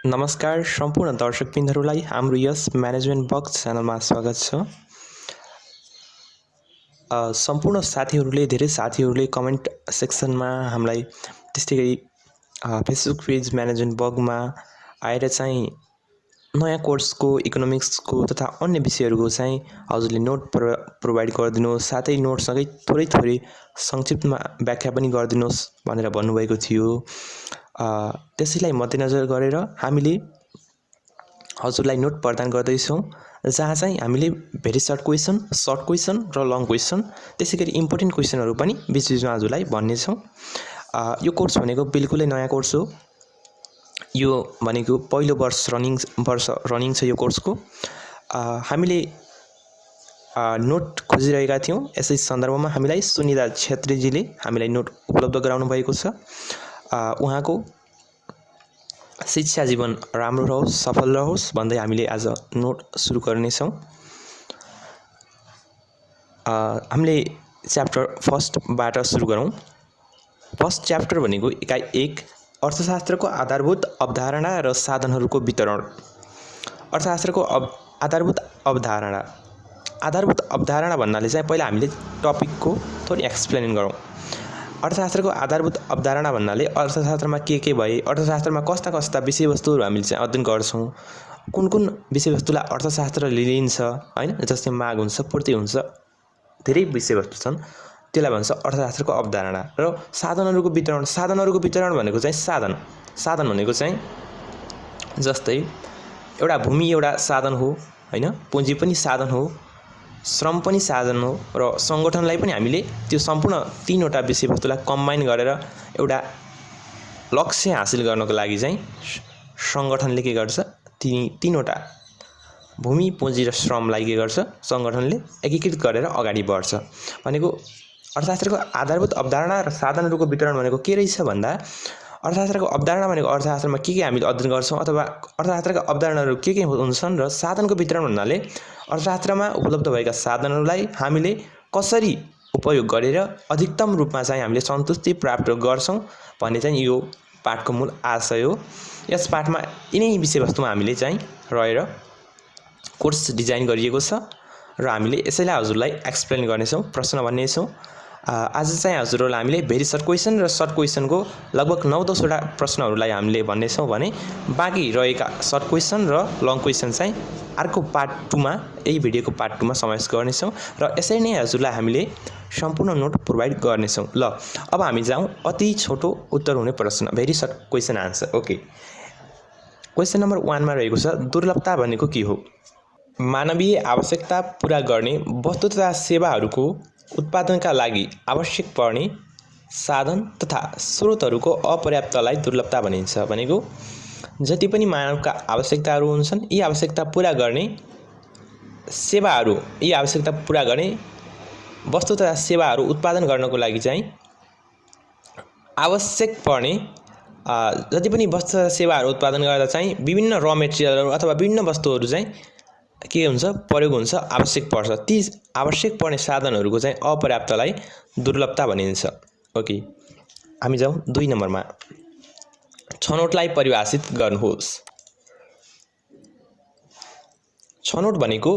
नमस्कार सम्पूर्ण दर्शकबिन्दहरूलाई हाम्रो यस म्यानेजमेन्ट बक्स च्यानलमा स्वागत छ। सम्पूर्ण धेरै साथीहरूले कमेन्ट सेक्सनमा हामीलाई त्यस्तै गरी फेसबुक पेज म्यानेजमेन्ट बगमा आएर चाहिँ नयाँ कोर्सको इकोनोमिक्सको तथा अन्य विषयहरूको चाहिँ हजुरले नोट प्रोभाइड गरिदिनुहोस्, साथै नोटसँगै थोरै संक्षिप्तमा व्याख्या पनि गरिदिनुहोस् भनेर भन्नुभएको थियो। त्यसैलाई मध्यनजर गरेर हामीले हजुरलाई नोट प्रदान गर्दैछौँ, जहाँ चाहिँ हामीले भेरी सर्ट क्वेसन र लङ क्वेसन त्यसैगरी इम्पोर्टेन्ट क्वेसनहरू पनि बीचबीचमा हजुरलाई भन्नेछौँ। यो कोर्स भनेको बिल्कुलै नयाँ कोर्स हो। यो भनेको पहिलो वर्ष रनिङ छ यो कोर्सको। हामीले नोट खोजिरहेका थियौँ। यसै सन्दर्भमा हामीलाई सुनिता छेत्रीजीले हामीलाई नोट उपलब्ध गराउनु भएको छ। उहाँको शिक्षा जीवन राम्रो रहोस्, सफल रहोस् भन्दै हामीले आज नोट सुरु गर्नेछौँ। हामीले च्याप्टर फर्स्टबाट सुरु गरौँ। फर्स्ट च्याप्टर भनेको इकाइ 1 अर्थशास्त्रको आधारभूत अवधारणा र साधनहरूको वितरण। अर्थशास्त्रको आधारभूत अवधारणा भन्नाले चाहिँ पहिला हामीले टपिकको थोरै एक्सप्लेन गरौँ। अर्थशास्त्रको आधारभूत अवधारणा भन्नाले अर्थशास्त्रमा के भए, अर्थशास्त्रमा कस्ता कस्ता विषयवस्तुहरू हामीले चाहिँ अध्ययन गर्छौँ, कुन विषयवस्तुलाई अर्थशास्त्रले लिन्छ हैन, जस्तै माग हुन्छ, पूर्ति हुन्छ, धेरै विषयवस्तु छन्, त्यसलाई भन्छ अर्थशास्त्रको अवधारणा। र साधनहरूको वितरण भनेको चाहिँ साधन भनेको चाहिँ जस्तै एउटा भूमि एउटा साधन हो हैन, पुँजी पनि साधन हो, श्रम पनि साधन हो र संगठनलाई पनि हामीले त्यो सम्पूर्ण तीनवटा विषयवस्तुलाई कम्बाइन गरेर एउटा लक्ष्य हासिल गर्नको लागि चाहिँ संगठनले के गर्छ, तीनवटा भूमि, पुँजी र श्रमलाई के गर्छ, संगठनले एकीकृत गरेर अगाडि बढ्छ। भनेको अर्थशास्त्रको आधारभूत अवधारणा र साधनहरूको वितरण भनेको के रहेछ भन्दा, अर्थशास्त्रको अवधारणा भनेको अर्थशास्त्रमा के हामीले अध्ययन गर्छौँ अथवा अर्थशास्त्रका अवधारणाहरू के हुन्छन्, र साधनको वितरण भन्नाले अर्थशास्त्रमा उपलब्ध भएका साधनहरूलाई हामीले कसरी उपयोग गरेर अधिकतम रूपमा चाहिँ हामीले सन्तुष्टि प्राप्त गर्छौँ भन्ने चाहिँ यो पाठको मूल आशय हो। यस पाठमा यिनै विषयवस्तुमा हामीले चाहिँ रहेर कोर्स डिजाइन गरिएको छ र हामीले यसैलाई हजुरलाई एक्सप्लेन गर्नेछौँ, प्रश्न भन्नेछौँ। आज चाहिँ हजुरहरूलाई हामीले भेरी सर्ट क्वेसन र सर्ट क्वेसनको लगभग 9-10 वटा प्रश्नहरूलाई हामीले भन्नेछौँ भने बाँकी रहेका सर्ट क्वेसन र लङ क्वेसन चाहिँ अर्को पार्ट 2 मा, यही भिडियोको पार्ट 2 मा समावेश गर्नेछौँ र यसरी नै हजुरलाई हामीले सम्पूर्ण नोट प्रोभाइड गर्नेछौँ। ल अब हामी जाउँ अति छोटो उत्तर हुने प्रश्न, very short question answer. Okay, question number 1 मा रहेको छ, दुर्लभता भनेको के हो? मानवीय आवश्यकता पूरा गर्ने वस्तु तथा सेवाहरूको उत्पादनका लागि आवश्यक पर्ने साधन तथा स्रोतहरूको अपर्याप्तलाई दुर्लभता भनिन्छ। भनेको जति पनि मानवका आवश्यकताहरू हुन्छन्, यी आवश्यकता पूरा गर्ने सेवाहरू, यी आवश्यकता पूरा गर्ने वस्तु तथा सेवाहरू उत्पादन गर्नको लागि चाहिँ आवश्यक पर्ने जति पनि वस्तु तथा सेवाहरू उत्पादन गर्दा चाहिँ विभिन्न र मेटेरियलहरू अथवा विभिन्न वस्तुहरू चाहिँ के हुन्छ, प्रयोग हुन्छ, आवश्यक पर्छ। ती आवश्यक पर्ने साधनहरूको चाहिँ अपर्याप्तलाई दुर्लभता भनिन्छ। ओके, हामी जाउँ 2 नम्बरमा, छनौटलाई परिभाषित गर्नुहोस्। छनौट भनेको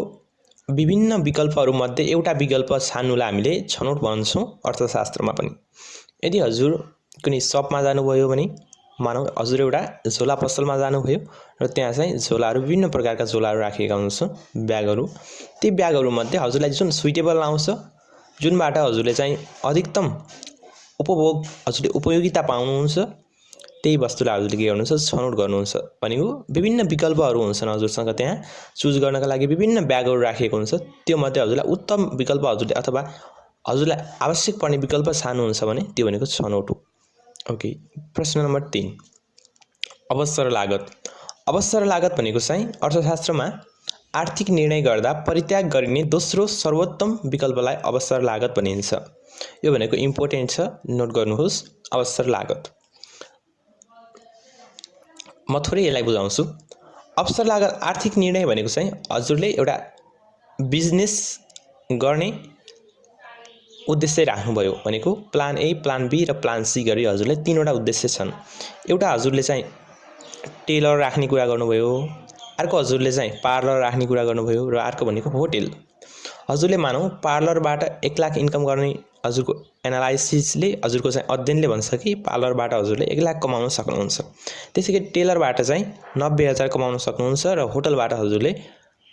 विभिन्न विकल्पहरूमध्ये एउटा विकल्प छान्नुलाई हामीले छनौट भन्छौँ अर्थशास्त्रमा पनि। यदि हजुर कुनै सपमा जानुभयो भने, मानौ हजुर एउटा झोला पसलमा जानुभयो र त्यहाँ चाहिँ झोलाहरू, विभिन्न प्रकारका झोलाहरू राखिएका हुन्छन्, ब्यागहरू। ती ब्यागहरूमध्ये हजुरलाई जुन सुइटेबल आउँछ, जुनबाट हजुरले चाहिँ अधिकतम हजुरले उपयोगिता पाउनुहुन्छ, त्यही वस्तुलाई हजुरले के गर्नुहुन्छ, छनौट गर्नुहुन्छ। भनेको विभिन्न विकल्पहरू हुन्छन् हजुरसँग, त्यहाँ चुज गर्नका लागि विभिन्न ब्यागहरू राखिएको हुन्छ, त्यो मध्ये हजुरलाई उत्तम विकल्प हजुरले अथवा हजुरलाई आवश्यक पर्ने विकल्प छान्नुहुन्छ भने त्यो भनेको छनौट हो। ओके, प्रश्न नम्बर 3, अवसर लागत। अवसर लागत भनेको चाहिँ अर्थशास्त्रमा आर्थिक निर्णय गर्दा परित्याग गरिने दोस्रो सर्वोत्तम विकल्पलाई अवसर लागत भनिन्छ। यो भनेको इम्पोर्टेन्ट छ, नोट गर्नुहोस्, अवसर लागत। म थोरै यसलाई बुझाउँछु। अवसर लागत आर्थिक निर्णय भनेको चाहिँ हजुरले एउटा बिजनेस गर्ने उद्देश्य राख्नुभयो भनेको प्लान ए, प्लान बी र प्लान सी गरी हजुरले 3वटा उद्देश्य छन्। एउटा हजुरले चाहिँ टेलर राख्ने कुरा गर्नुभयो। अर्को हजुरले चाहिँ पार्लर राख्ने कुरा गर्नुभयो र अर्को भनेको होटल। हजुरले मानौँ पार्लरबाट 1 लाख इन्कम गर्ने हजुरको एनालाइसिसले हजुरको चाहिँ अध्ययनले भन्छ कि पार्लरबाट हजुरले 1 लाख कमाउन सक्नुहुन्छ। त्यसैगरी टेलरबाट चाहिँ 90,000 कमाउन सक्नुहुन्छ र होटलबाट हजुरले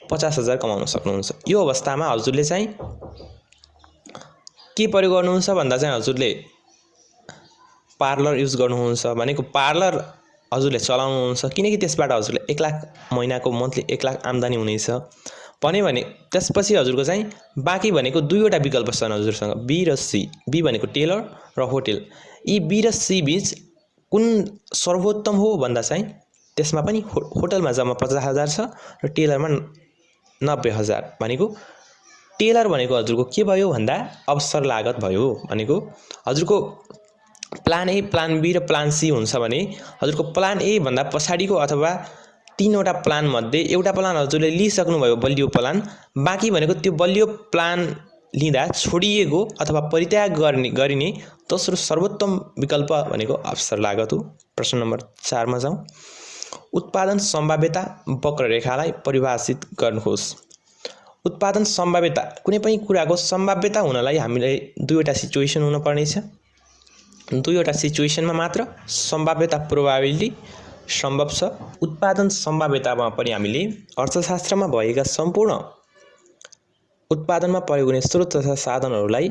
50,000 कमाउन सक्नुहुन्छ। यो अवस्थामा हजुरले चाहिँ के प्रयोग गर्नुहुन्छ भन्दा चाहिँ हजुरले पार्लर युज गर्नुहुन्छ भनेको पार्लर हजुरले चलाउनुहुन्छ, किनकि त्यसबाट हजुरले 1 लाख महिनाको मन्थली 1 लाख आम्दानी हुनेछ भने त्यसपछि हजुरको चाहिँ बाँकी भनेको दुईवटा विकल्प छन् हजुरसँग, बी र सी। बी भनेको टेलर र होटल। यी बी र सी बीच कुन सर्वोत्तम हो भन्दा चाहिँ त्यसमा पनि होटलमा जम्मा 50,000 छ र टेलरमा 90,000। भनेको टेलर भनेको हजुरको के भयो भन्दा अवसर लागत भयो। भनेको हजुरको प्लान ए, प्लान बी र प्लान सी हुन्छ भने हजुरको प्लान ए भन्दा पछाडिको अथवा 3वटा प्लान मध्ये एउटा प्लान हजुरले लिइसक्नुभयो बलियो प्लान, बाँकी भनेको त्यो बलियो प्लान लिँदा छोडिएको अथवा परित्याग गरिने दोस्रो सर्वोत्तम विकल्प भनेको अवसर लागत हो। प्रश्न नम्बर 4 मा जाउँ। उत्पादन सम्भाव्यता वक्ररेखालाई परिभाषित गर्नुहोस्। उत्पादन सम्भाव्यता, कुनै पनि कुराको सम्भाव्यता हुनलाई हामीले दुईवटा सिचुएसन हुनुपर्ने छ। दुईवटा सिचुएसनमा मात्र सम्भाव्यता प्रोबाबिलिटी सम्भव छ। उत्पादन सम्भाव्यतामा पनि हामीले अर्थशास्त्रमा भएका सम्पूर्ण उत्पादनमा प्रयोग हुने स्रोत तथा साधनहरूलाई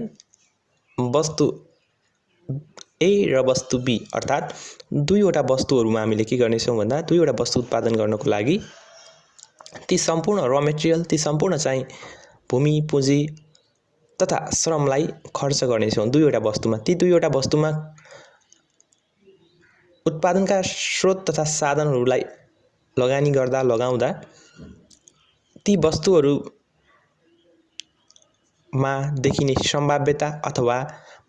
वस्तु ए र वस्तु बी अर्थात् दुईवटा वस्तुहरूमा हामीले के गर्नेछौँ भन्दा दुईवटा वस्तु उत्पादन गर्नको लागि ती सम्पूर्ण र मेटेरियल, ती सम्पूर्ण चाहिँ भूमि, पुँजी तथा श्रमलाई खर्च गर्नेछौँ दुईवटा वस्तुमा। ती दुईवटा वस्तुमा उत्पादनका स्रोत तथा साधनहरूलाई लगाउँदा ती वस्तुहरूमा देखिने सम्भाव्यता अथवा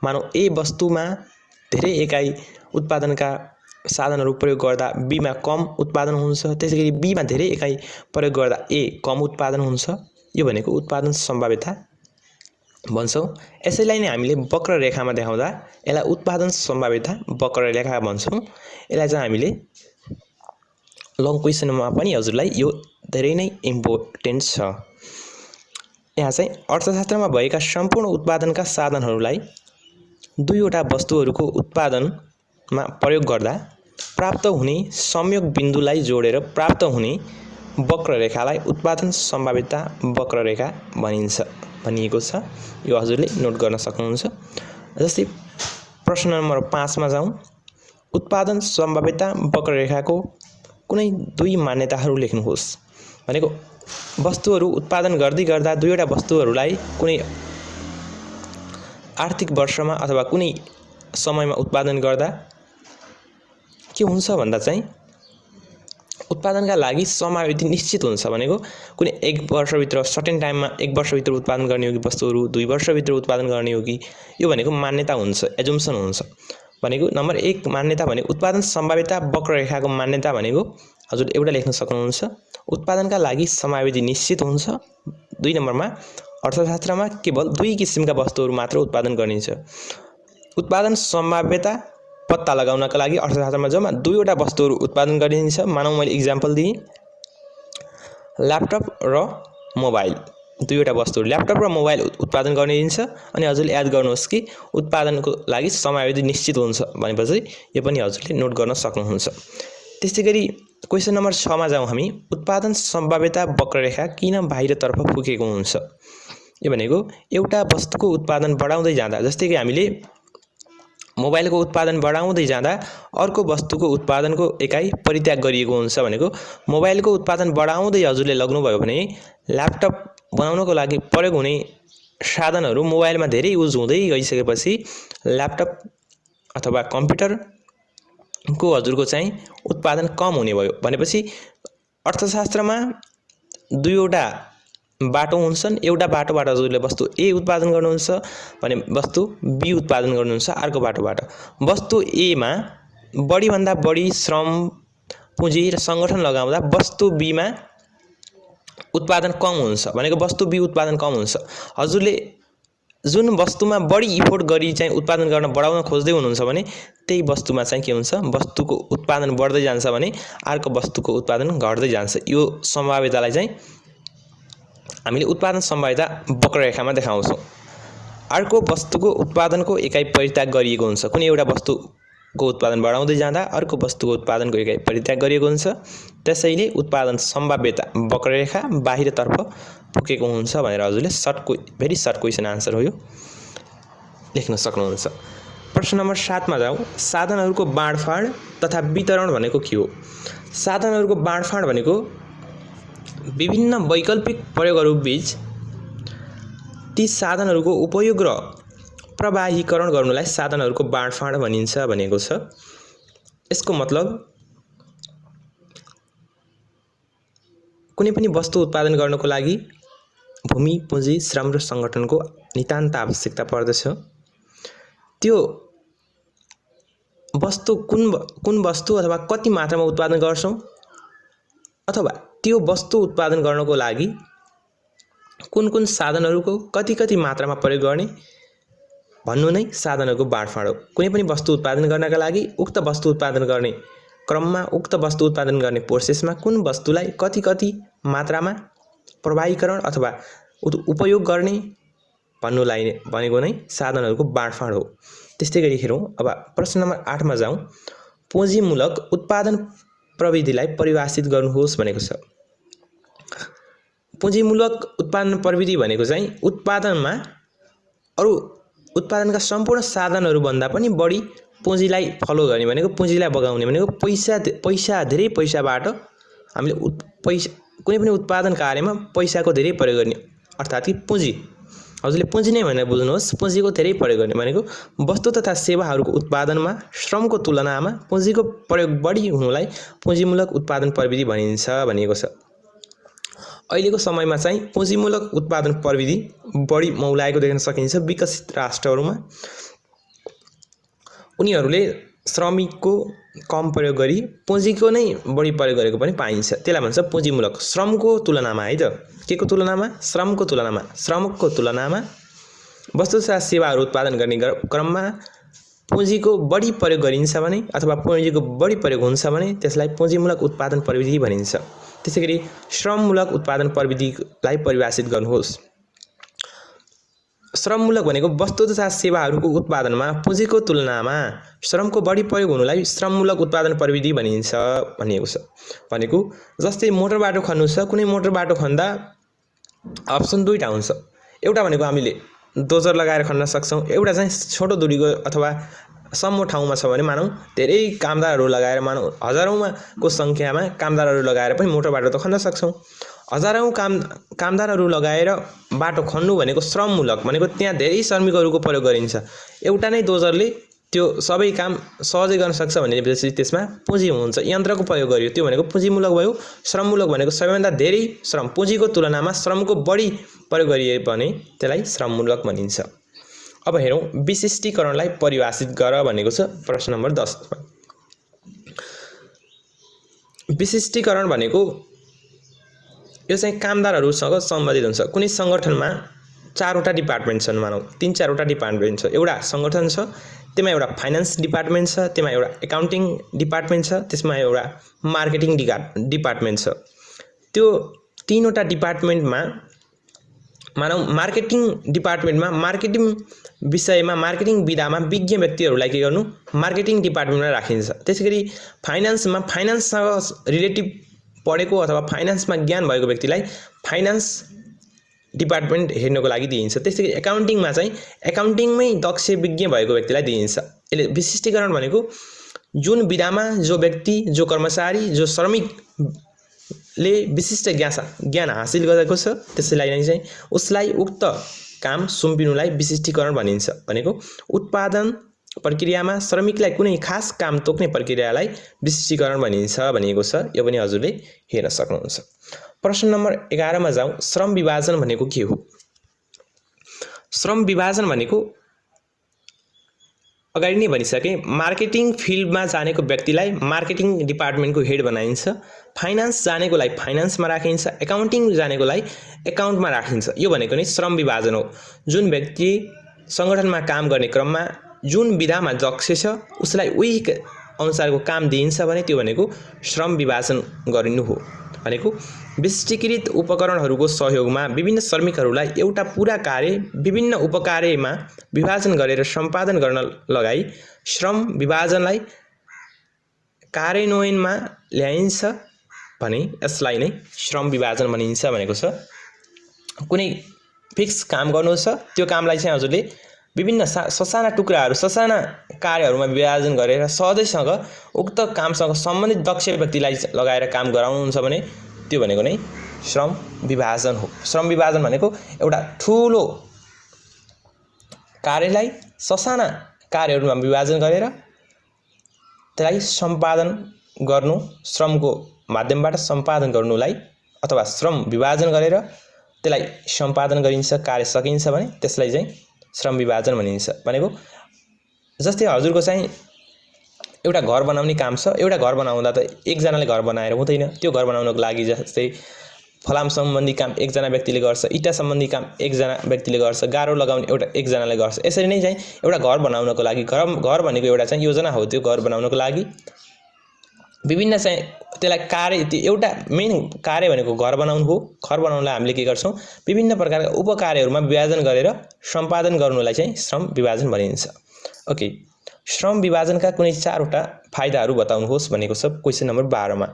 मानौ ए वस्तुमा धेरै एकाइ उत्पादनका साधनहरू प्रयोग गर्दा बीमा कम उत्पादन हुन्छ, त्यसैगरी बीमा धेरै एकाइ प्रयोग गर्दा ए कम उत्पादन हुन्छ। यो भनेको उत्पादन सम्भाव्यता भन्छौँ। यसैलाई नै हामीले वक्ररेखामा देखाउँदा यसलाई उत्पादन सम्भाव्यता वक्ररेखा भन्छौँ। यसलाई चाहिँ हामीले लङ क्वेसनमा पनि हजुरलाई यो धेरै नै इम्पोर्टेन्ट छ। यहाँ चाहिँ अर्थशास्त्रमा भएका सम्पूर्ण उत्पादनका साधनहरूलाई दुईवटा वस्तुहरूको उत्पादनमा प्रयोग गर्दा प्राप्त हुने संयोग बिन्दुलाई जोडेर प्राप्त हुने वक्ररेखालाई उत्पादन सम्भाव्यता वक्ररेखा भनिएको छ। यो हजुरले नोट गर्न सक्नुहुन्छ। जस्तै प्रश्न नम्बर 5 मा जाउँ। उत्पादन सम्भाव्यता वक्ररेखाको कुनै दुई मान्यताहरू लेख्नुहोस्। भनेको वस्तुहरू उत्पादन गर्दा दुईवटा वस्तुहरूलाई कुनै आर्थिक वर्षमा अथवा कुनै समयमा उत्पादन गर्दा के हुन्छ भन्दा चाहिँ उत्पादनका लागि समयावधि निश्चित हुन्छ। भनेको कुनै 1 वर्षभित्र सर्टेन टाइममा 1 वर्षभित्र उत्पादन गर्ने हो कि वस्तुहरू 2 वर्षभित्र उत्पादन गर्ने हो कि, यो भनेको मान्यता हुन्छ, एजुम्सन हुन्छ। भनेको नम्बर 1 मान्यता भनेको उत्पादन सम्भाव्यता वक्ररेखाको मान्यता भनेको हजुर एउटा लेख्न सक्नुहुन्छ, उत्पादनका लागि समयावधि निश्चित हुन्छ। 2 नम्बरमा अर्थशास्त्रमा केवल 2 किसिमका वस्तुहरू मात्र उत्पादन गरिन्छ। उत्पादन सम्भाव्यता पत्ता लगाउनका लागि अर्थशास्त्रमा जम्मा 2वटा वस्तुहरू उत्पादन गरिन्छ। मानौँ मैले इक्जाम्पल दिएँ, ल्यापटप र मोबाइल, 2वटा वस्तुहरू ल्यापटप र मोबाइल उत्पादन गरिन्छ। अनि हजुरले याद गर्नुहोस् कि उत्पादनको लागि समयावधि निश्चित हुन्छ भनेपछि यो पनि हजुरले नोट गर्न सक्नुहुन्छ। त्यसैगरी क्वेसन नम्बर 6 मा जाउँ हामी। उत्पादन सम्भाव्यता वक्ररेखा किन बाहिरतर्फ फुकेको हुन्छ? यो भनेको एउटा वस्तुको उत्पादन बढाउँदै जाँदा, जस्तै कि हामीले मोबाइलको उत्पादन बढाउँदै जाँदा अर्को वस्तुको उत्पादनको एकाइ परित्याग गरिएको हुन्छ। भनेको मोबाइलको उत्पादन बढाउँदै हजुरले लग्नुभयो भने ल्यापटप बनाउनको लागि प्रयोग हुने साधनहरू मोबाइलमा धेरै युज हुँदै गइसकेपछि ल्यापटप अथवा कम्प्युटरको हजुरको चाहिँ उत्पादन कम हुने भयो। भनेपछि अर्थशास्त्रमा दुईवटा बाटो हुन्छन्। एउटा बाटोबाट हजुरले वस्तु ए उत्पादन गर्नुहुन्छ भने वस्तु बी उत्पादन गर्नुहुन्छ अर्को बाटोबाट। वस्तु ए मा बढीभन्दा बढी श्रम, पुँजी र सङ्गठन लगाउँदा वस्तु बी मा उत्पादन कम हुन्छ। भनेको वस्तु बी उत्पादन कम हुन्छ। हजुरले जुन वस्तुमा बढी इफोर्ट गरी चाहिँ उत्पादन गर्न बढाउन खोज्दै हुनुहुन्छ भने त्यही वस्तुमा चाहिँ के हुन्छ, वस्तुको उत्पादन बढ्दै जान्छ भने अर्को वस्तुको उत्पादन घट्दै जान्छ। यो सम्भाव्यतालाई चाहिँ हामीले उत्पादन सम्भाव्यता वक्ररेखामा देखाउँछौँ। अर्को वस्तुको उत्पादनको एकाइ परित्याग गरिएको हुन्छ। कुनै एउटा वस्तुको उत्पादन बढाउँदै जाँदा अर्को वस्तुको उत्पादनको एकाइ परित्याग गरिएको हुन्छ। त्यसैले उत्पादन सम्भाव्यता वक्ररेखा बाहिरतर्फ पुगेको हुन्छ भनेर हजुरले भेरी सर्ट क्वेसन आन्सर हो यो, लेख्न सक्नुहुन्छ। प्रश्न नम्बर 7 मा जाउँ। साधनहरूको बाँडफाँड तथा वितरण भनेको के हो? साधनहरूको बाँडफाँड भनेको विभिन्न वैकल्पिक प्रयोगहरू बीच ती साधनहरूको उपयोग र प्रवाहीकरण गर्नुलाई साधनहरूको बाँडफाँड भनिन्छ भनेको छ। यसको मतलब कुनै पनि वस्तु उत्पादन गर्नको लागि भूमि, पुँजी, श्रम र सङ्गठनको नितान्त आवश्यकता पर्दछ। त्यो वस्तु कुन वस्तु अथवा कति मात्रामा उत्पादन गर्छौं अथवा त्यो वस्तु उत्पादन गर्नको लागि कुन साधनहरूको कति मात्रामा प्रयोग गर्ने भन्नु नै साधनहरूको बाँडफाँड हो। कुनै पनि वस्तु उत्पादन गर्नका लागि उक्त वस्तु उत्पादन गर्ने क्रममा, उक्त वस्तु उत्पादन गर्ने प्रोसेसमा कुन वस्तुलाई कति मात्रामा प्रवाहीकरण अथवा उपयोग गर्ने भन्नुलाई भनेको नै साधनहरूको बाँडफाँड हो। त्यस्तै गरी हेरौँ। अब प्रश्न नम्बर 8 मा जाउँ। पुँजीमूलक उत्पादन प्रविधिलाई परिभाषित गर्नुहोस् भनेको छ। पुँजीमूलक उत्पादन प्रविधि भनेको चाहिँ उत्पादनमा अरु उत्पादनका सम्पूर्ण साधनहरू भन्दा पनि बढी पुँजीलाई फलो गर्ने भनेको, पुँजीलाई बगाउने भनेको, धेरै पैसाबाट हामीले कुनै पनि उत्पादन कार्यमा पैसाको धेरै प्रयोग गर्ने, अर्थात् कि पुँजी। हजुरले पुँजी नै भनेर बुझ्नुहोस्। पुँजीको धेरै प्रयोग गर्ने भनेको वस्तु तथा सेवाहरूको उत्पादनमा श्रमको तुलनामा पुँजीको प्रयोग बढी हुनुलाई पुँजीमूलक उत्पादन प्रविधि भनिन्छ भनिएको छ। अहिलेको समयमा चाहिँ पुँजीमूलक उत्पादन प्रविधि बढी मौलाएको देख्न सकिन्छ विकसित राष्ट्रहरूमा। उनीहरूले श्रमिकको कम प्रयोग गरी पुँजीको नै बढी प्रयोग गरेको पनि पाइन्छ। त्यसलाई भन्छ पुँजीमूलक। श्रमको तुलनामा है त, के को तुलनामा? श्रमको तुलनामा। श्रमको तुलनामा वस्तु तथा सेवाहरू उत्पादन गर्ने क्रममा पुँजीको बढी प्रयोग गरिन्छ भने अथवा पुँजीको बढी प्रयोग हुन्छ भने त्यसलाई पुँजीमूलक उत्पादन प्रविधि भनिन्छ। त्यसैगरी श्रममूलक उत्पादन प्रविधिलाई परिभाषित गर्नुहोस्। श्रममूलक भनेको वस्तु तथा सेवाहरूको उत्पादनमा पुँजीको तुलनामा श्रमको बढी प्रयोग हुनुलाई श्रममूलक उत्पादन प्रविधि भनिन्छ भनिएको छ। भनेको जस्तै मोटर बाटो खन्नु छ, कुनै मोटर बाटो खन्दा अप्सन दुईटा हुन्छ। एउटा भनेको हामीले डोजर लगाएर खन्न सक्छौँ। एउटा चाहिँ छोटो दूरीको अथवा सम्मो ठाउँमा छ भने मानौँ धेरै कामदारहरू लगाएर, मानौँ हजारौँमा को संख्यामा कामदारहरू लगाएर पनि मोटर बाटो त खन्न सक्छौँ। हजारौँ कामदारहरू लगाएर बाटो खन्नु भनेको श्रममूलक, भनेको त्यहाँ धेरै श्रमिकहरूको प्रयोग गरिन्छ। एउटा नै डोजरले त्यो सबै काम सहजै गर्न सक्छ भनेपछि त्यसमा पुँजी हुन्छ, यन्त्रको प्रयोग गरियो, त्यो भनेको पुँजीमूलक भयो। श्रममूलक भनेको सबैभन्दा धेरै श्रम, पुँजीको तुलनामा श्रमको बढी प्रयोग गरिए भने त्यसलाई श्रममूलक भनिन्छ। अब हेरौँ विशिष्टीकरणलाई परिभाषित गर भनेको छ प्रश्न नम्बर 10 मा। विशिष्टीकरण भनेको यो चाहिँ कामदारहरूसँग सम्बन्धित हुन्छ। कुनै संगठनमा 4वटा डिपार्टमेन्ट छन्, मानौँ 3-4वटा डिपार्टमेन्ट छ। एउटा संगठन छ, त्यसमा एउटा फाइनान्स डिपार्टमेन्ट छ, त्यसमा एउटा एकाउन्टिङ डिपार्टमेन्ट छ, त्यसमा एउटा मार्केटिङ डिपार्टमेन्ट छ। त्यो 3वटा डिपार्टमेन्टमा मानौँ मार्केटिङ डिपार्टमेन्टमा मार्केटिङ विषयमा, मार्केटिङ विधामा विज्ञ व्यक्तिहरूलाई के गर्नु, मार्केटिङ डिपार्टमेन्टमा राखिन्छ। त्यसैगरी फाइनान्समा फाइनान्ससँग रिलेटिभ पढेको अथवा फाइनान्समा ज्ञान भएको व्यक्तिलाई फाइनान्स डिपार्टमेन्ट हेर्नको लागि दिइन्छ। त्यसैगरी एकाउन्टिङमा चाहिँ एकाउन्टिङमै दक्ष विज्ञ भएको व्यक्तिलाई दिइन्छ। यसले विशिष्टीकरण भनेको जुन विधामा जो व्यक्ति, जो कर्मचारी, जो श्रमिकले विशिष्ट ज्ञान हासिल गरेको छ त्यसैलाई नै चाहिँ उसलाई उक्त काम सुम्पिनुलाई विशिष्टीकरण भनिन्छ। भनेको उत्पादन प्रक्रियामा श्रमिकलाई कुनै खास काम तोक्ने प्रक्रियालाई विशिष्टीकरण भनिन्छ भनिएको छ। यो पनि हजुरले हेर्न सक्नुहुन्छ। प्रश्न नम्बर 11 मा जाउँ। श्रम विभाजन भनेको के हो? श्रम विभाजन भनेको अगाडि नै भनिसके मार्केटिङ फिल्डमा जानेको व्यक्तिलाई मार्केटिङ डिपार्टमेन्टको हेड बनाइन्छ, फाइनान्स जानेकोलाई फाइनान्समा राखिन्छ, एकाउन्टिङ जानेकोलाई एकाउन्टमा राखिन्छ। यो भनेको नै श्रम विभाजन हो। जुन व्यक्ति संगठनमा काम गर्ने क्रममा जुन विधामा दक्ष छ उसलाई उही अनुसारको काम दिइन्छ भने त्यो भनेको श्रम विभाजन गरिनु हो। भनेको विशिष्टीकृत उपकरणहरूको सहयोगमा विभिन्न श्रमिकहरूलाई एउटा पूरा कार्य विभिन्न उपकार्यमा विभाजन गरेर सम्पादन गर्न लगाई श्रम विभाजनलाई कार्यान्वयनमा ल्याइन्छ भने यसलाई नै श्रम विभाजन भनिन्छ भनेको छ। कुनै फिक्स काम गर्नु छ, त्यो कामलाई चाहिँ हजुरले विभिन्न ससाना टुक्राहरू ससाना कार्यहरूमा विभाजन गरेर सहजैसँग उक्त कामसँग सम्बन्धित दक्ष व्यक्तिलाई लगाएर काम गराउनुहुन्छ भने त्यो भनेको नै श्रम विभाजन हो। श्रम विभाजन भनेको एउटा ठुलो कार्यलाई ससाना कार्यहरूमा विभाजन गरेर त्यसलाई सम्पादन गर्नु, श्रमको माध्यमबाट सम्पादन गर्नुलाई अथवा श्रम विभाजन गरेर त्यसलाई सम्पादन गरिन्छ, कार्य सकिन्छ भने त्यसलाई चाहिँ श्रम विभाजन भनिन्छ। भनेको जस्तै हजुरको चाहिँ एउटा घर बनाउने काम छ, एउटा घर बनाउँदा त एकजनाले घर बनाएर हुँदैन। त्यो घर बनाउनको लागि जस्तै फलाम सम्बन्धी काम एकजना व्यक्तिले गर्छ, इटा सम्बन्धी काम एकजना व्यक्तिले गर्छ, गारो लगाउने एउटा एकजनाले गर्छ। यसरी नै चाहिँ एउटा घर बनाउनको लागि घर भनेको एउटा चाहिँ योजना हो। त्यो घर बनाउनको लागि विभिन्न चाहिँ त्यसलाई कार्य एउटा मेन कार्य भनेको घर बनाउनु हो। घर बनाउनलाई हामीले के गर्छौँ, विभिन्न प्रकारका उपकार्यहरूमा विभाजन गरेर सम्पादन गर्नुलाई चाहिँ श्रम विभाजन भनिन्छ। ओके, श्रम विभाजनका कुनै 4वटा फाइदाहरू बताउनुहोस् भनेको छ क्वेशन नम्बर 12 मा।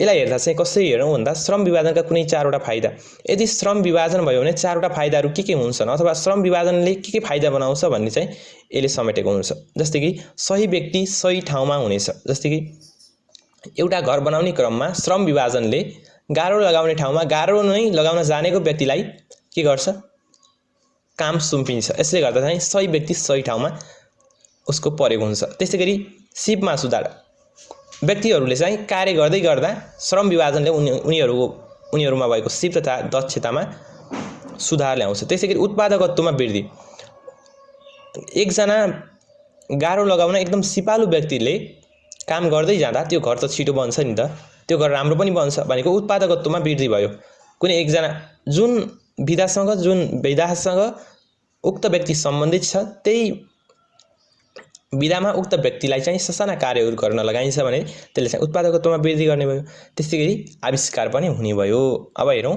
यसलाई हेर्दा चाहिँ कसरी हेरौँ भन्दा श्रम विभाजनका कुनै 4वटा फाइदा। यदि श्रम विभाजन भयो भने 4वटा फाइदाहरू के हुन्छन् अथवा श्रम विभाजनले के फाइदा बनाउँछ भन्ने चाहिँ यसले समेटेको हुन्छ। जस्तै कि सही व्यक्ति सही ठाउँमा हुनेछ। जस्तै कि एउटा घर बनाउने क्रममा श्रम विभाजनले गारो लगाउने ठाउँमा गारो नै लगाउन जानेको व्यक्तिलाई के गर्छ, काम सुम्पिन्छ। यसले गर्दा चाहिँ सही व्यक्ति सही ठाउँमा उसको परेको हुन्छ। त्यसै गरी सिपमा सुधार, व्यक्तिहरूले चाहिँ कार्य गर्दै गर्दा श्रम विभाजनले उनीहरूमा भएको सिप तथा दक्षतामा सुधार ल्याउँछ। त्यसै गरी उत्पादकत्वमा वृद्धि, एकजना गारो लगाउन एकदम सिपालु व्यक्तिले काम गर्दै जाँदा त्यो घर त छिटो बन्छ नि त, त्यो घर राम्रो पनि बन्छ। भनेको उत्पादकत्वमा वृद्धि भयो। कुनै एकजना जुन विधासँग उक्त व्यक्ति सम्बन्धित छ त्यही विधामा उक्त व्यक्तिलाई चाहिँ ससाना कार्यहरू गर्न लगाइन्छ भने त्यसले चाहिँ उत्पादकत्वमा वृद्धि गर्ने भयो। त्यसै गरी आविष्कार पनि हुने भयो। अब हेरौँ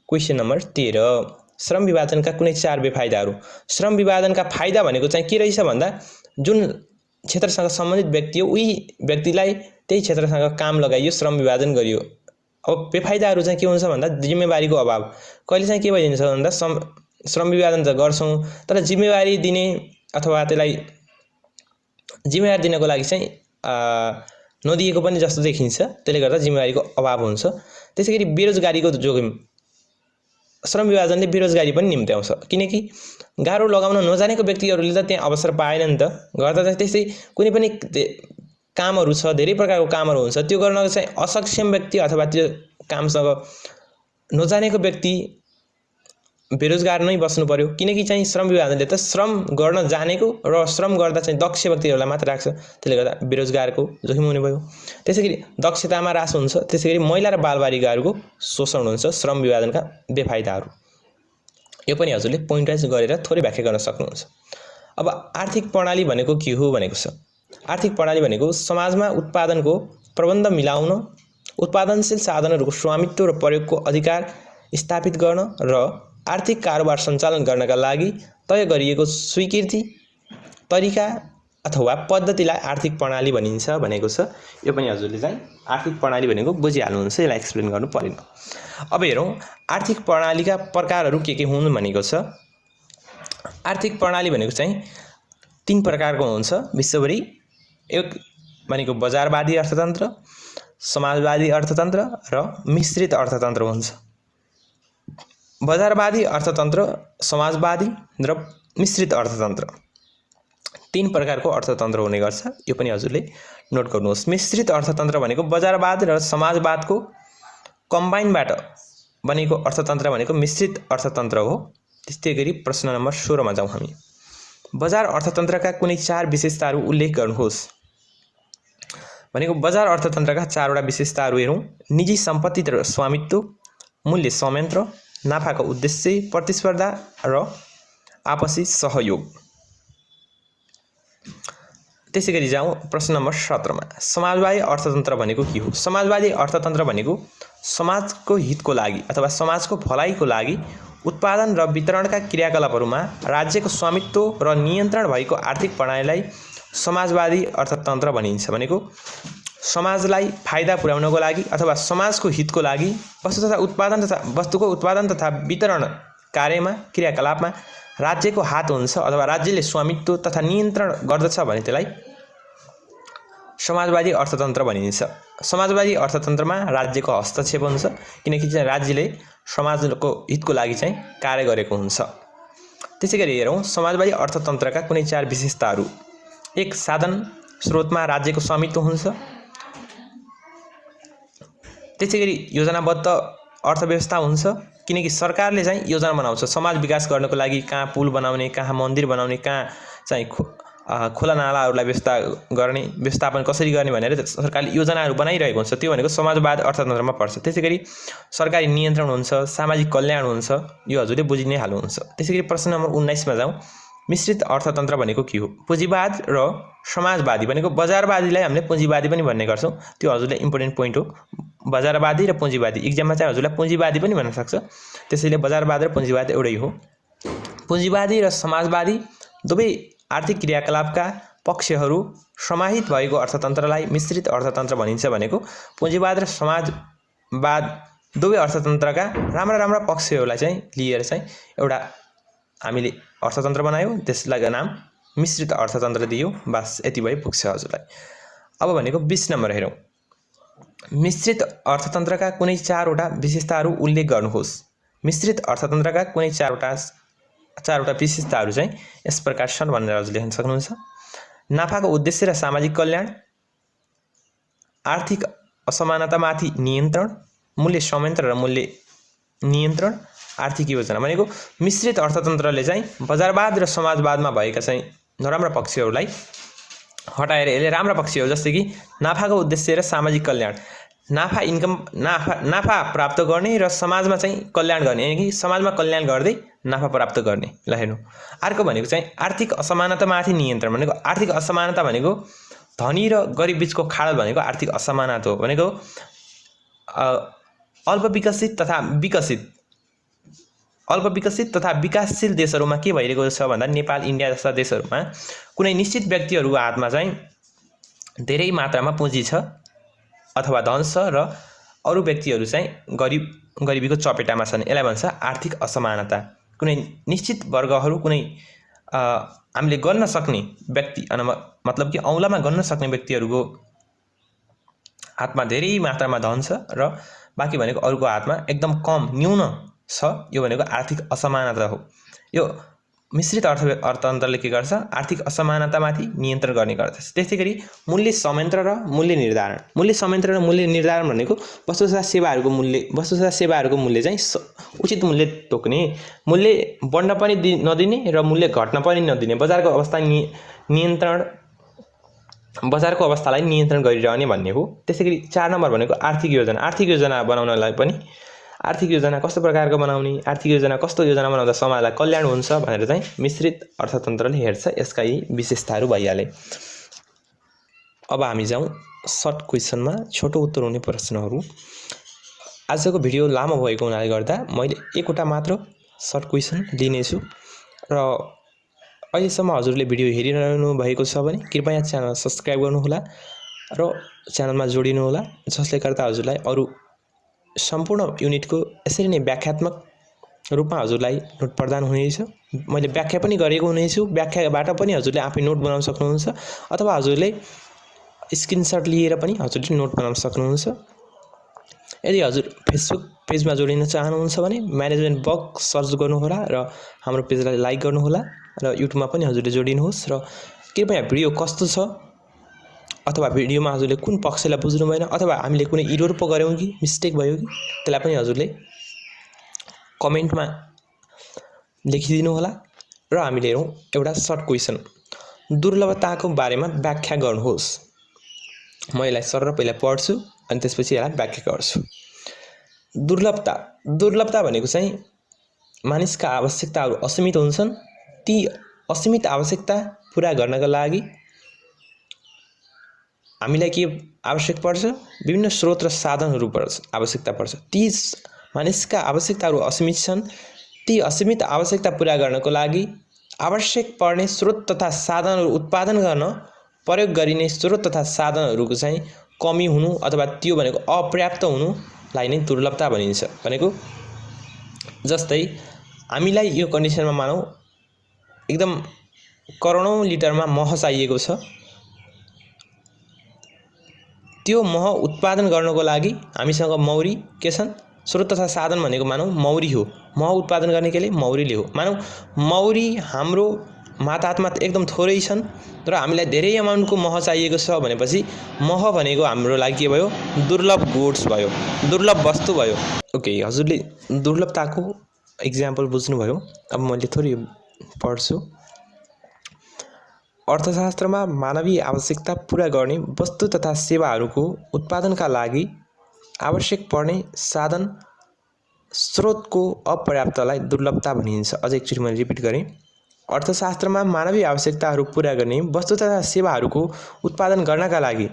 क्वेशन नम्बर 13, श्रम विभाजनका कुनै 4 बेफाइदाहरू। श्रम विभाजनका फाइदा भनेको चाहिँ के रहेछ भन्दा जुन क्षेत्रसँग सम्बन्धित व्यक्ति हो उही व्यक्तिलाई त्यही क्षेत्रसँग काम लगाइयो, श्रम विभाजन गरियो। अब बेफाइदाहरू चाहिँ के हुन्छ भन्दा जिम्मेवारीको अभाव। कहिले चाहिँ के भइदिन्छ भन्दा श्रम विभाजन त गर्छौँ तर जिम्मेवारी दिने अथवा त्यसलाई जिम्मेवारी दिनको लागि चाहिँ नदिएको पनि जस्तो देखिन्छ। त्यसले गर्दा जिम्मेवारीको अभाव हुन्छ। त्यसै गरी बेरोजगारीको जोखिम, श्रम विभाजनले बेरोजगारी पनि निम्त्याउँछ। किनकि गारो लगाउन नजानेको व्यक्तिहरूले त त्यहाँ अवसर पाएन नि त। गर्दा चाहिँ त्यस्तै कुनै पनि कामहरू छ, धेरै प्रकारको कामहरू हुन्छ, त्यो गर्न चाहिँ असक्षम व्यक्ति अथवा त्यो कामसँग नजानेको व्यक्ति बेरोजगार नै बस्नु पर्यो। किनकि चाहिँ श्रम विभाजनले त श्रम गर्न जानेको र श्रम गर्दा चाहिँ दक्ष व्यक्तिहरूलाई मात्र राख्छ। त्यसले गर्दा बेरोजगारको जोखिम हुने भयो। त्यसै गरी दक्षतामा ह्रास हुन्छ। त्यसै गरी महिला र बालबालिकाहरूको शोषण हुन्छ। श्रम विभाजनका बेफाइदाहरू यो पनि हजुरले पोइन्ट वाइज गरेर थोरै व्याख्या गर्न सक्नुहुन्छ। अब आर्थिक प्रणाली भनेको के हो भनेको छ। आर्थिक प्रणाली भनेको समाजमा उत्पादनको प्रबन्ध मिलाउन, उत्पादनशील साधनहरूको स्वामित्व र प्रयोगको अधिकार स्थापित गर्न र आर्थिक कारोबार सञ्चालन गर्नका लागि तय गरिएको स्वीकृति तरिका अथवा पद्धतिलाई आर्थिक प्रणाली भनिन्छ भनेको छ। यो पनि हजुरले चाहिँ आर्थिक प्रणाली भनेको बुझिहाल्नुहुन्छ, यसलाई एक्सप्लेन गर्नु परेन। अब हेरौँ आर्थिक प्रणालीका प्रकारहरू के हुन् भनेको छ। आर्थिक प्रणाली भनेको चाहिँ 3 प्रकारको हुन्छ विश्वभरि। एक भनेको बजारवादी अर्थतन्त्र, समाजवादी अर्थतन्त्र र मिश्रित अर्थतन्त्र हुन्छ। बजारवादी अर्थतन्त्र, समाजवादी र मिश्रित अर्थतन्त्र 3 प्रकारको अर्थतन्त्र हुने गर्छ। यो पनि हजुरले नोट गर्नुहोस्। मिश्रित अर्थतन्त्र भनेको बजारवाद र समाजवादको कम्बाइनबाट बनेको अर्थतन्त्र भनेको मिश्रित अर्थतन्त्र हो। त्यस्तै गरी प्रश्न नम्बर 16 मा जाउँ हामी। बजार अर्थतन्त्रका कुनै 4 विशेषताहरू उल्लेख गर्नुहोस् भनेको बजार अर्थतन्त्रका 4 वटा विशेषताहरू हेरौँ। निजी सम्पत्ति र स्वामित्व, मूल्य संयन्त्र, नाफाको उद्देश्य, प्रतिस्पर्धा र आपसी सहयोग। त्यसैगरी जाउँ प्रश्न नम्बर 17 मा। समाजवादी अर्थतन्त्र भनेको के हो? समाजवादी अर्थतन्त्र भनेको समाजको हितको लागि अथवा समाजको भलाइको लागि उत्पादन र वितरणका क्रियाकलापहरूमा राज्यको स्वामित्व र नियन्त्रण भएको आर्थिक प्रणालीलाई समाजवादी अर्थतन्त्र भनिन्छ। भनेको समाजलाई फाइदा पुर्याउनको लागि अथवा समाजको हितको लागि वस्तुको उत्पादन तथा वितरण कार्यमा क्रियाकलापमा राज्यको हात हुन्छ अथवा राज्यले स्वामित्व तथा नियन्त्रण गर्दछ भने त्यसलाई समाजवादी अर्थतन्त्र भनिन्छ। समाजवादी अर्थतन्त्रमा राज्यको हस्तक्षेप हुन्छ किनकि चाहिँ राज्यले समाजको हितको लागि चाहिँ कार्य गरेको हुन्छ। त्यसैगरी हेरौँ समाजवादी अर्थतन्त्रका कुनै 4 विशेषताहरू। 1 साधन स्रोतमा राज्यको स्वामित्व हुन्छ। त्यसैगरी योजनाबद्ध अर्थव्यवस्था हुन्छ किनकि सरकारले चाहिँ योजना बनाउँछ समाज विकास गर्नको लागि, कहाँ पुल बनाउने, कहाँ मन्दिर बनाउने, कहाँ चाहिँ खोला नालाहरूलाई व्यवस्थापन कसरी गर्ने भनेर सरकारले योजनाहरू बनाइरहेको हुन्छ। त्यो भनेको समाजवाद अर्थतन्त्रमा पर्छ। त्यसैगरी सरकारी नियन्त्रण हुन्छ, सामाजिक कल्याण हुन्छ, यो हजुरले बुझि नै हाल्नुहुन्छ। त्यसैगरी प्रश्न नम्बर 19 मा जाउँ। मिश्रित अर्थतन्त्र भनेको के हो? पुँजीवाद र समाजवादी भनेको बजारवादीलाई हामीले पुँजीवादी पनि भन्ने गर्छौँ। त्यो हजुरले इम्पोर्टेन्ट पोइन्ट हो। बजारवादी र पुँजीवादी एक्जाममा चाहिँ हजुरलाई पुँजीवादी पनि भन्न सक्छ। त्यसैले बजारवाद र पुँजीवाद एउटै हो। पुँजीवादी र समाजवादी दुवै आर्थिक क्रियाकलापका पक्षहरू समाहित भएको अर्थतन्त्रलाई मिश्रित अर्थतन्त्र भनिन्छ। भनेको पुँजीवाद र समाजवाद दुवै अर्थतन्त्रका राम्रा पक्षहरूलाई चाहिँ लिएर चाहिँ एउटा हामीले अर्थतन्त्र बनायौँ, त्यसलाई नाम मिश्रित अर्थतन्त्र दियो। बस यति भए पुग्छ हजुरलाई। अब भनेको 20 नम्बर हेरौँ। मिश्रित अर्थतन्त्रका कुनै 4 वटा विशेषताहरू उल्लेख गर्नुहोस्। मिश्रित अर्थतन्त्रका कुनै 4 वटा विशेषताहरू चाहिँ यस प्रकार छन् भनेर हजुरले लेख्न सक्नुहुन्छ। नाफाको उद्देश्य र सामाजिक कल्याण, आर्थिक असमानतामाथि नियन्त्रण, मूल्य संयन्त्र र मूल्य नियन्त्रण, आर्थिक योजना। भनेको मिश्रित अर्थतन्त्रले चाहिँ बजारवाद र समाजवादमा भएका चाहिँ नराम्रा पक्षहरूलाई हटाएर यसले राम्रा पक्षहरू जस्तै कि नाफाको उद्देश्य र सामाजिक कल्याण, नाफा प्राप्त गर्ने र समाजमा चाहिँ कल्याण गर्ने, यानि कि समाजमा कल्याण गर्दै नाफा प्राप्त गर्ने। ल हेर्नु, अर्को भनेको चाहिँ आर्थिक असमानतामाथि नियन्त्रण। भनेको आर्थिक असमानता भनेको धनी र गरिब बीचको खाडल भनेको आर्थिक असमानता हो। भनेको अल्प विकसित तथा विकासशील देशहरूमा के भइरहेको छ भन्दा नेपाल, इन्डिया जस्ता देशहरूमा कुनै निश्चित व्यक्तिहरूको हातमा चाहिँ धेरै मात्रामा पुँजी छ अथवा धन छ र अरू व्यक्तिहरू चाहिँ गरिबीको चपेटामा छन्। यसलाई भन्छ आर्थिक असमानता। कुनै निश्चित वर्गहरू, कुनै हामीले गर्न सक्ने व्यक्ति मतलब कि औँलामा गर्न सक्ने व्यक्तिहरूको हातमा धेरै मात्रामा धन छ र बाँकी भनेको अरूको हातमा एकदम कम न्यून छ। यो भनेको आर्थिक असमानता हो। यो मिश्रित अर्थतन्त्रले के गर्छ? आर्थिक असमानतामाथि नियन्त्रण गर्ने गर्दछ। त्यसैगरी मूल्य संयन्त्र र मूल्य निर्धारण। मूल्य संयन्त्र र मूल्य निर्धारण भनेको वस्तु तथा सेवाहरूको मूल्य चाहिँ उचित मूल्य तोक्ने, मूल्य बढ्न पनि नदिने र मूल्य घट्न पनि नदिने, बजारको अवस्थालाई नियन्त्रण गरिरहने भन्ने हो। त्यसैगरी 4 नम्बर भनेको आर्थिक योजना। आर्थिक योजना बनाउनलाई पनि आर्थिक योजना कस्तो प्रकारको बनाउने, आर्थिक योजना कस्तो योजना बनाउँदा समाजलाई कल्याण हुन्छ भनेर चाहिँ मिश्रित अर्थतन्त्रले हेर्छ। यसका यी विशेषताहरू भइहाले। अब हामी जाउँ सर्ट क्वेसनमा छोटो उत्तर हुने प्रश्नहरू। आजको भिडियो लामो भएको हुनाले गर्दा मैले एकवटा मात्र सर्ट क्वेसन लिनेछु र अहिलेसम्म हजुरले भिडियो हेरिरहनु भएको छ भने कृपया च्यानल सब्स्क्राइब गर्नुहोला र च्यानलमा जोडिनु होला, जसले गर्दा हजुरलाई अरू सम्पूर्ण युनिटको यसरी नै व्याख्यात्मक रूपमा हजुरलाई नोट प्रदान हुनेछ। मैले व्याख्या पनि गरेको हुनेछु। व्याख्याबाट पनि हजुरले आफै नोट बनाउन सक्नुहुन्छ अथवा हजुरले स्क्रिनशट लिएर पनि हजुरले नोट बनाउन सक्नुहुन्छ। यदि हजुर फेसबुक पेजमा जोडिन चाहनुहुन्छ भने म्यानेजमेन्ट बक्स सर्च गर्नुहोला र हाम्रो पेजलाई लाइक गर्नुहोला र युट्युबमा पनि हजुरले जोडिनुहोस् र कृपया भिडियो कस्तो छ अथवा भिडियोमा हजुरले कुन पक्षलाई बुझ्नु भएन अथवा हामीले कुनै इरर पो गर्यौं कि मिस्टेक भयो कि त्यसलाई पनि हजुरले कमेन्टमा लेखिदिनु होला र हामीले हेरौँ एउटा सर्ट क्वेसन, दुर्लभताको बारेमा व्याख्या गर्नुहोस्। म यसलाई सरर पहिला पढ्छु अनि त्यसपछि यसलाई व्याख्या गर्छु। दुर्लभता भनेको चाहिँ मानिसका आवश्यकताहरू असीमित हुन्छन्। ती असीमित आवश्यकता पूरा गर्नका लागि हामीलाई के आवश्यक पर्छ? विभिन्न स्रोत र साधनहरू आवश्यकता पर्छ। ती मानिसका आवश्यकताहरू असीमित छन्। ती असीमित आवश्यकता पूरा गर्नको लागि आवश्यक पर्ने स्रोत तथा साधनहरू उत्पादन गर्न प्रयोग गरिने स्रोत तथा साधनहरूको चाहिँ कमी हुनु अथवा त्यो भनेको अपर्याप्त हुनुलाई नै दुर्लभता भनिन्छ। भनेको जस्तै हामीलाई यो कन्डिसनमा मानौँ एकदम करोडौं लिटरमा मह चाहिएको छ। त्यो मह उत्पादन गर्नको लागि हामीसँग मौरी के छन्? स्रोत तथा साधन भनेको मानौँ मौरी हो। मह उत्पादन गर्ने केले मौरीले हो। मानौँ मौरी हाम्रो माताहतमा एकदम थोरै छन् र हामीलाई धेरै अमाउन्टको मह चाहिएको छ भनेपछि मह भनेको हाम्रो लागि के भयो? दुर्लभ गुड्स भयो, दुर्लभ वस्तु भयो। ओके, हजुरले दुर्लभताको इक्जाम्पल बुझ्नुभयो। अब मैले थोरै पढ्छु। अर्थशास्त्रमा मानवीय आवश्यकता पूरा गर्ने वस्तु तथा सेवाहरूको उत्पादनका लागि आवश्यक पर्ने साधन स्रोतको अपर्याप्तलाई दुर्लभता भनिन्छ। अझ एकचोटि मैले रिपिट गरेँ। अर्थशास्त्रमा मानवीय आवश्यकताहरू पूरा गर्ने वस्तु तथा सेवाहरूको उत्पादन गर्नका लागि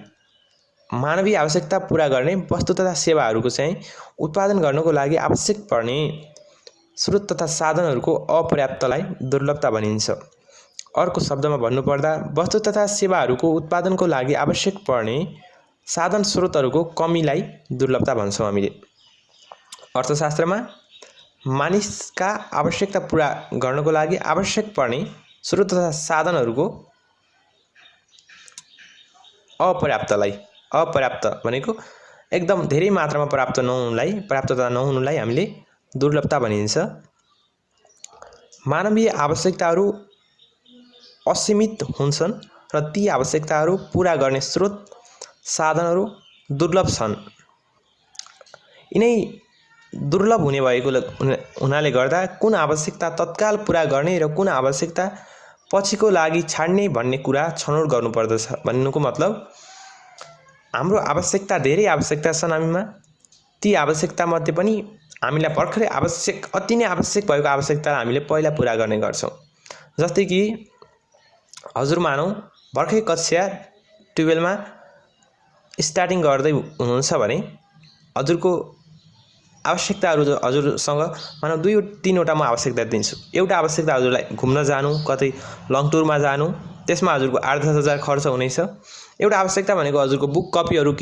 मानवीय आवश्यकता पूरा गर्ने वस्तु तथा सेवाहरूको चाहिँ उत्पादन गर्नको लागि आवश्यक पर्ने स्रोत तथा साधनहरूको अपर्याप्तलाई दुर्लभता भनिन्छ। अर्को शब्दमा भन्नुपर्दा वस्तु तथा सेवाहरूको उत्पादनको लागि आवश्यक पर्ने साधन स्रोतहरूको कमीलाई दुर्लभता भन्छौँ हामीले। अर्थशास्त्रमा मानिसका आवश्यकता पूरा गर्नको लागि आवश्यक पर्ने स्रोत तथा साधनहरूको अपर्याप्त भनेको एकदम धेरै मात्रामा पर्याप्तता नहुनुलाई हामीले दुर्लभता भनिन्छ। मानवीय आवश्यकताहरू असीमित हुन्छन् र ती आवश्यकताहरू पूरा गर्ने स्रोत साधनहरू दुर्लभ छन्। यिनै दुर्लभ हुनाले गर्दा कुन आवश्यकता तत्काल पूरा गर्ने र कुन आवश्यकता पछिको लागि छाड्ने भन्ने कुरा छनौट गर्नुपर्दछ। भन्नुको मतलब हाम्रो आवश्यकता धेरै आवश्यकता छन् हामीमा। ती आवश्यकतामध्ये पनि हामीलाई भर्खरै अति नै आवश्यक भएको आवश्यकता हामीले पहिला पूरा गर्ने गर्छौँ। जस्तै कि हजुर मानौँ भर्खरै कक्षा 12 मा स्टार्टिङ गर्दै हुनुहुन्छ भने हजुरको आवश्यकताहरू हजुरसँग मानौँ 2-3वटा म आवश्यकता दिन्छु। एउटा आवश्यकता हजुरलाई घुम्न जानु, कतै लङ टुरमा जानु, त्यसमा हजुरको 8-10 हजार खर्च हुनेछ। एउटा आवश्यकता भनेको हजुरको बुक कपीहरू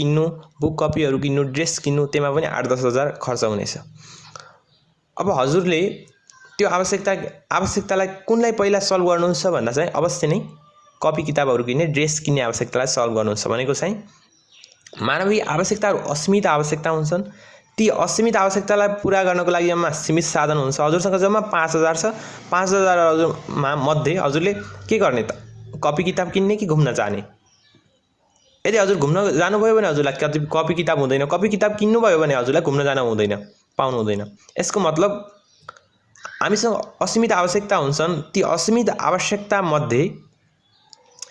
किन्नु, ड्रेस किन्नु, त्यसमा पनि 8-10 हजार खर्च हुनेछ। अब हजुरले त्यो आवश्यकतालाई कुनलाई पहिला सल्भ गर्नुहुन्छ भन्दा चाहिँ अवश्य नै कपी किताबहरू किन्ने, ड्रेस किन्ने आवश्यकतालाई सल्भ गर्नुहुन्छ। भनेको चाहिँ मानवीय आवश्यकताहरू असीमित आवश्यकता हुन्छन्। ती असीमित आवश्यकतालाई पूरा गर्नको लागि जम्मा सीमित साधन हुन्छ। हजुरसँग जम्मा 5000 छ। 5000 मध्ये हजुरले के गर्ने त? कपी किताब किन्ने कि घुम्न जाने? यदि हजुर घुम्न जानुभयो भने हजुरलाई कपी किताब हुँदैन। कपी किताब किन्नुभयो भने हजुरलाई घुम्न जान पाउनु हुँदैन। यसको मतलब हामीसँग असीमित आवश्यकता हुन्छन्। ती असीमित आवश्यकता मध्ये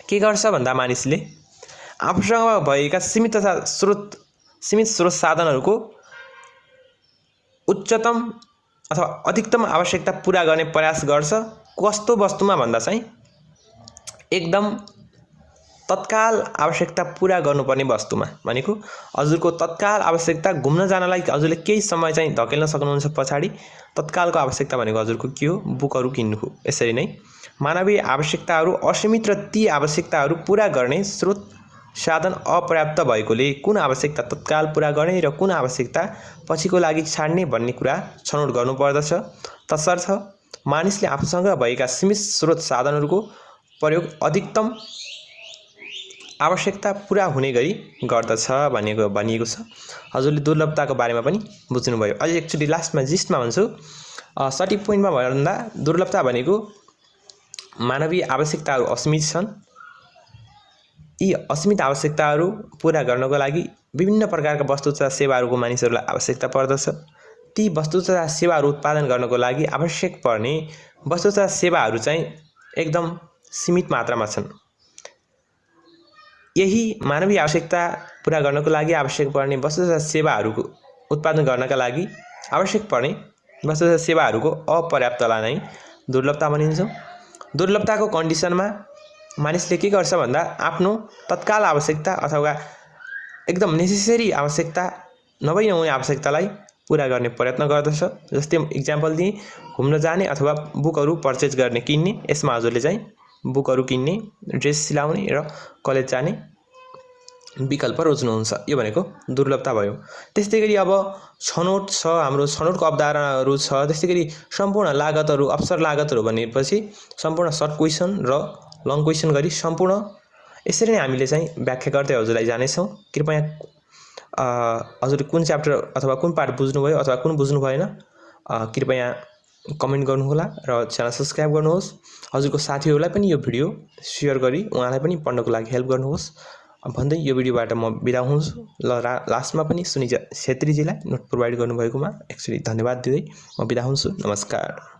के गर्छ भन्दा मानिसले आफूसँग भएका सीमित स्रोत साधनहरूको उच्चतम अथवा अधिकतम आवश्यकता पूरा गर्ने प्रयास गर्छ। कस्तो वस्तुमा भन्दा चाहिँ एकदम तत्काल आवश्यकता पूरा गर्नुपर्ने वस्तुमा। भनेको हजुरको तत्काल आवश्यकता घुम्न जानलाई हजुरले केही समय चाहिँ धकेल्न सक्नुहुन्छ पछाडि। तत्कालको आवश्यकता भनेको हजुरको के हो? बुकहरू किन्नु हो। यसरी नै मानवीय आवश्यकताहरू असीमित र ती आवश्यकताहरू पूरा गर्ने स्रोत साधन अपर्याप्त भएकोले कुन आवश्यकता तत्काल पूरा गर्ने र कुन आवश्यकता पछिको लागि छाड्ने भन्ने कुरा छनौट गर्नुपर्दछ। तसर्थ मानिसले आफूसँग भएका सीमित स्रोत साधनहरूको प्रयोग अधिकतम आवश्यकता पूरा हुने गरी गर्दछ भनिएको छ। हजुरले दुर्लभताको बारेमा पनि बुझ्नुभयो। अझै एकचोटि लास्टमा जिस्टमा भन्छु। सटिक पोइन्टमा भन्दा दुर्लभता भनेको मानवीय आवश्यकताहरू असीमित छन्। यी असीमित आवश्यकताहरू पूरा गर्नको लागि विभिन्न प्रकारका वस्तु तथा सेवाहरूको मानिसहरूलाई आवश्यकता पर्दछ। ती वस्तु तथा सेवाहरू उत्पादन गर्नको लागि आवश्यक पर्ने वस्तु तथा सेवाहरू चाहिँ एकदम सीमित मात्रामा छन्। यही मानवीय आवश्यकता पूरा गर्नको लागि आवश्यक पर्ने वस्तु तथा सेवाहरूको उत्पादन गर्नका लागि आवश्यक पर्ने वस्तु तथा सेवाहरूको अपर्याप्तलाई नै दुर्लभता भनिन्छ। दुर्लभताको कन्डिसनमा मानिसले के गर्छ भन्दा आफ्नो तत्काल आवश्यकता अथवा एकदम नेसेसरी आवश्यकता नभई नहुने आवश्यकतालाई पूरा गर्ने प्रयत्न गर्दछ। जस्तै इक्जाम्पल दिएँ, घुम्न जाने अथवा बुकहरू पर्चेज गर्ने किन्ने, यसमा हजुरले चाहिँ बुकहरू किन्ने, ड्रेस सिलाउने र कलेज जाने विकल्प रोज्नुहुन्छ। यो भनेको दुर्लभता भयो। त्यस्तै गरी अब छनौट छ, हाम्रो छनौटको अवधारणाहरू छ। त्यस्तै गरी सम्पूर्ण लागतहरू, अवसर लागतहरू भनेपछि सम्पूर्ण सर्ट क्वेसन र लङ क्वेसन गरी सम्पूर्ण यसरी नै हामीले चाहिँ व्याख्या गर्दै हजुरलाई जानेछौँ। कृपया हजुर कुन च्याप्टर अथवा कुन पार्ट बुझ्नुभयो अथवा कुन बुझ्नु भएन कृपया कमेन्ट गर्नुहोला र च्यानल सब्स्क्राइब गर्नुहोस्। हजुरको साथीहरूलाई पनि यो भिडियो सेयर गरी उहाँलाई पनि पढ्नको लागि हेल्प गर्नुहोस् भन्दै यो भिडियोबाट म बिदा हुन्छु। लास्टमा पनि सुनिजा छेत्रीजीलाई नोट प्रोभाइड गर्नुभएकोमा एक्चुअली धन्यवाद दिँदै म बिदा हुन्छु। नमस्कार।